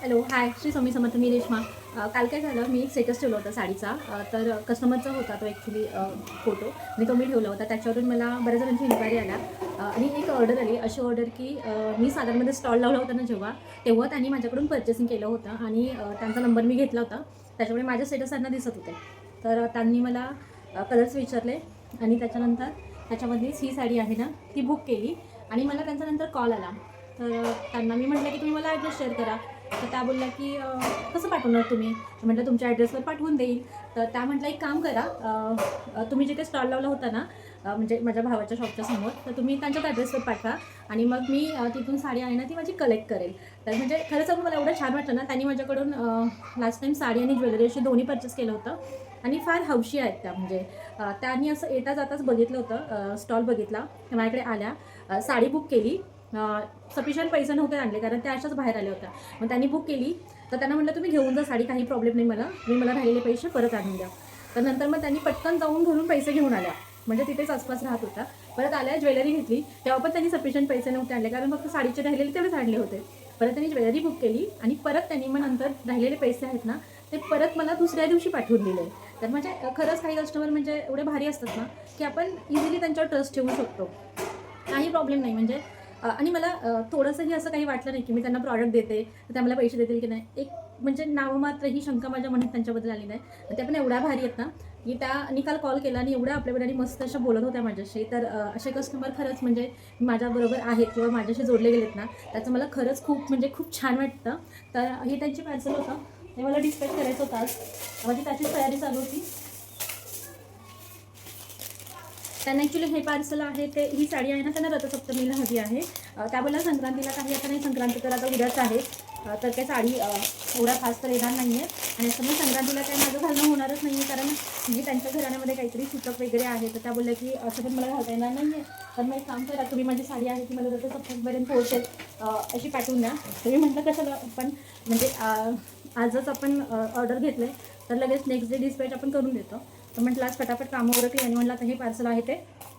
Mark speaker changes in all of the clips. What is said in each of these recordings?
Speaker 1: Hello, हाय. श्री स्वामी समर्थ. मी रेश्मा. काल काय झालं, मी एक स्टेटस ठेवला होता साडीचा. तर कस्टमरचा होता तो ॲक्च्युली फोटो आणि तो मी ठेवला होता. त्याच्यावरून मला बऱ्याच जणांची इन्क्वायरी आल्या आणि एक ऑर्डर आली. अशी ऑर्डर की मी साधारणमध्ये स्टॉल लावला होता ना तेव्हा त्यांनी माझ्याकडून पर्चेसिंग केलं होतं आणि त्यांचा नंबर मी घेतला होता. त्याच्यामुळे माझे स्टेटस त्यांना दिसत होते. तर त्यांनी मला कलर्स विचारले आणि त्याच्यानंतर त्याच्यामधलीच ही साडी आहे ना, ती बुक केली आणि मला त्यांचा नंतर कॉल आला. तर त्यांना मी म्हटलं की तुम्ही मला ॲड्रेस शेअर करा. तर त्या बोलल्या की कसं पाठवणार तुम्ही? म्हटलं तुमच्या ॲड्रेसवर पाठवून देईल. तर त्या म्हटलं एक काम करा, तुम्ही जिथे स्टॉल लावला होता ना, म्हणजे माझ्या भावाच्या शॉपच्या समोर, तर तुम्ही त्यांच्याच ॲड्रेसवर पाठवा आणि मग मी तिथून साडी आहे ना ती माझी कलेक्ट करेल. तर म्हणजे खरं सांगू मला एवढं छान वाटलं ना. त्यांनी माझ्याकडून लास्ट टाईम साडी आणि ज्वेलरी अशी दोन्ही परचेस केलं होतं आणि फार हौशी आहेत त्या. म्हणजे त्यांनी असं येता जाताच बघितलं होतं, स्टॉल बघितला, माझ्याकडे आल्या, साडी बुक केली. सफिशियंट पैसे नव्हते आणले कारण त्या अशाच बाहेर आल्या होत्या. मग त्यांनी बुक केली. तर त्यांना म्हटलं तुम्ही घेऊन जा साडी, काही प्रॉब्लेम नाही, तुम्ही मला राहिलेले पैसे परत आणून द्या. तर नंतर मग त्यांनी पटकन जाऊन घरून पैसे घेऊन आल्या. म्हणजे तिथेच आसपास राहत होता. परत आल्या, ज्वेलरी घेतली. तेव्हा पण त्यांनी सफिशियंट पैसे नव्हते आणले कारण फक्त साडीचे राहिलेले तेवढेच आणले होते. परत त्यांनी ज्वेलरी बुक केली आणि परत त्यांनी मग नंतर राहिलेले पैसे आहेत ना, ते परत मला दुसऱ्या दिवशी पाठवून दिले. तर म्हणजे खरंच काही कस्टमर म्हणजे एवढे भारी असतात ना, की आपण इझिली त्यांच्यावर ट्रस्ट ठेवू शकतो. काही प्रॉब्लेम नाही. म्हणजे आणि मला थोडंसंही असं काही वाटलं नाही की मी त्यांना प्रॉडक्ट देते तर त्या मला पैसे देतील की नाही. एक म्हणजे नाममात्र ही शंका माझ्या मनात त्यांच्याबद्दल आली नाही. त्या पण एवढ्या भारी आहेत ना, की त्या काल कॉल केला आणि एवढ्या आपल्याकडे आणि मस्त अशा बोलत होत्या माझ्याशी. तर असे कस्टमर खरंच म्हणजे माझ्याबरोबर आहेत किंवा माझ्याशी जोडले गेलेत ना, त्याचं मला खरंच खूप म्हणजे खूप छान वाटतं. तर हे त्यांची पार्सल होतं, ते मला डिस्पॅच करायचं होतं आज. माझी त्याचीच तयारी चालू होती. त्यांना ॲक्च्युली हे पार्सल आहे ते, ही साडी आहे ना त्यांना रथसप्तमीला हवी आहे. त्या बोलल्या संक्रांतीला काही आता नाही, संक्रांती तर आता उद्याच आहे. तर त्या साडी एवढा खास तर येणार नाही आहे आणि असं मग संक्रांतीला काही माझं घालणं होणारच नाही आहे कारण म्हणजे त्यांच्या घराण्यामध्ये काहीतरी सूचक वगैरे आहे. तर त्या बोलल्या की असं पण मला घालता येणार नाही आहे. तर मग एक काम करा, तुम्ही माझी साडी आहे ती मला रथसप्तमीपर्यंत पोहोचेल अशी पाठवून द्या. तुम्ही म्हटलं कशाला पण म्हणजे आजच आपण ऑर्डर घेतलं तर लगेच नेक्स्ट डे डिस्पॅच आपण करून देतो. तर म्हटलं आज फटाफट कामं उरकली आणि म्हटलं आता हे पार्सल आहे ते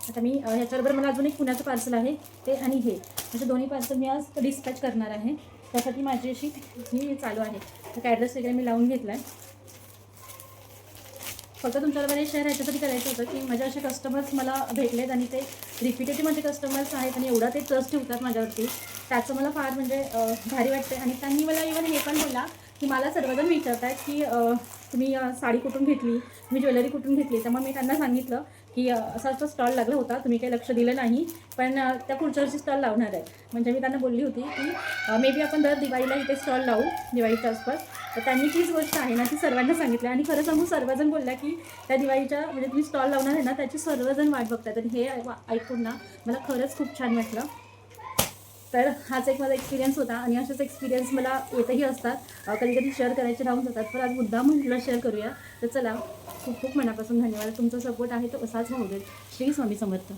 Speaker 1: आता मी ह्याच्याबरोबर मला अजून एक पुण्याचं पार्सल आहे ते आणि हे म्हणजे दोन्ही पार्सल मी आज डिस्पॅच करणार आहे. त्यासाठी माझी अशी ही चालू आहे. तर ॲड्रेस वगैरे मी लावून घेतला आहे. फक्त तुमच्याबरोबर हे शेअर ह्याच्यासाठी करायचं होतं की माझे असे कस्टमर्स मला भेटलेत आणि ते रिपीटेटिव्ह माझे कस्टमर्स आहेत आणि एवढा ते ट्रस्ट ठेवतात माझ्यावरती. त्याचं मला फार म्हणजे भारी वाटते. आणि त्यांनी मला इव्हन हे पण बोलला की मला सर्वजण विचारत आहेत की तुम्ही साडी कुठून घेतली, तुम्ही ज्वेलरी कुठून घेतली. तर मग मी त्यांना सांगितलं की असा असा स्टॉल लागला होता, तुम्ही काही लक्ष दिलं नाही, पण त्या पुढच्या वर्षी स्टॉल लावणार आहे. म्हणजे मी त्यांना बोलली होती की मे बी आपण दर दिवाळीला इथे स्टॉल लावू, दिवाळीच्या आसपास. तर त्यांनी तीच गोष्ट आहे ना ती सर्वांना सांगितली आणि खरं सांगू सर्वजण बोलल्या की त्या दिवाळीच्या म्हणजे तुम्ही स्टॉल लावणार आहे ना त्याची सर्वजण वाट बघतात. आणि हे ऐकून ना मला खरंच खूप छान वाटलं. तर हाच एक माझा एक्सपिरियन्स होता आणि असेच एक्सपिरियन्स मला येतही असतात, कधी कधी शेअर करायचे राहून जातात. पण आज मुद्दा म्हटलं शेअर करूया. तर चला, खूप खूप मनापासून धन्यवाद. तुमचा सपोर्ट आहे तो असाच राहू देत. श्री स्वामी समर्थ.